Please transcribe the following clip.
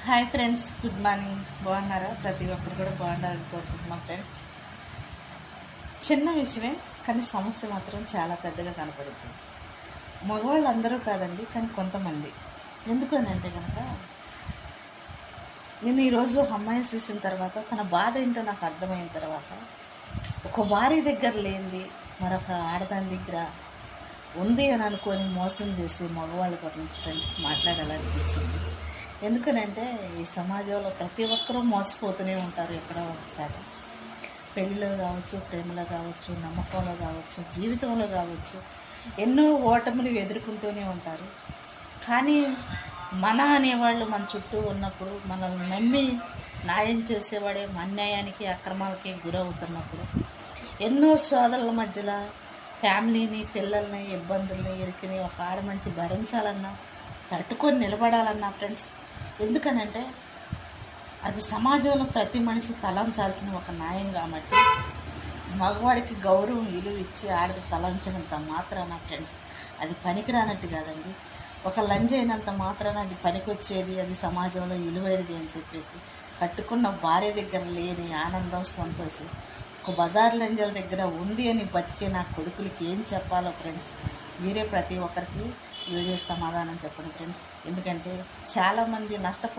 Hi friends, good morning. బాగున్నారా? ప్రతి ఒక్కరు కూడా బాగుండాలని కోరుకుంటున్నాం ఫ్రెండ్స్. చిన్న విషయమే కానీ సమస్య మాత్రం చాలా పెద్దగా కనపడుతుంది. మగవాళ్ళు అందరూ కాదండి, కానీ కొంతమంది. ఎందుకు అని అంటే కనుక, నేను ఈరోజు అమ్మాయిని చూసిన తర్వాత తన బాధ ఏంటో నాకు అర్థమైన తర్వాత, ఒక భార్య దగ్గర లేనిది మరొక ఆడదాని దగ్గర ఉంది అని అనుకొని మోసం చేసి మగవాళ్ళ గురించి ఫ్రెండ్స్ మాట్లాడాలనిపించింది. ఎందుకనంటే ఈ సమాజంలో ప్రతి ఒక్కరూ మోసపోతూనే ఉంటారు. ఎక్కడో ఒకసారి పెళ్ళిలో కావచ్చు, ప్రేమలో కావచ్చు, నమ్మకంలో కావచ్చు, జీవితంలో కావచ్చు, ఎన్నో ఓటములు ఎదుర్కొంటూనే ఉంటారు. కానీ మన అనేవాళ్ళు మన చుట్టూ ఉన్నప్పుడు, మనల్ని నమ్మి న్యాయం చేసేవాడే అన్యాయానికి అక్రమాలకి గురవుతున్నప్పుడు, ఎన్నో సోదరుల మధ్యలో ఫ్యామిలీని, పిల్లల్ని, ఇబ్బందుల్ని, ఇరికిని ఒక ఆడ మంచి భరించాలన్నా, తట్టుకొని నిలబడాలన్నా ఫ్రెండ్స్, ఎందుకనంటే అది సమాజంలో ప్రతి మనిషి తలంచాల్సిన ఒక న్యాయం కాబట్టి, మగవాడికి గౌరవం విలువ ఇచ్చి ఆడది తలంచినంత మాత్రాన ఫ్రెండ్స్ అది పనికిరానట్టు కాదండి. ఒక లంజ్ అయినంత మాత్రాన అది పనికొచ్చేది, అది సమాజంలో విలువైనది అని చెప్పేసి కట్టుకున్న భార్య దగ్గర లేని ఆనందం, సంతోషం ఒక బజార్ లంజల దగ్గర ఉంది అని బతికే నా కొడుకులకి ఏం చెప్పాలో ఫ్రెండ్స్, మీరే ప్రతి ఒక్కరికి వీడియో సమాధానం చెప్పండి ఫ్రెండ్స్. ఎందుకంటే చాలామంది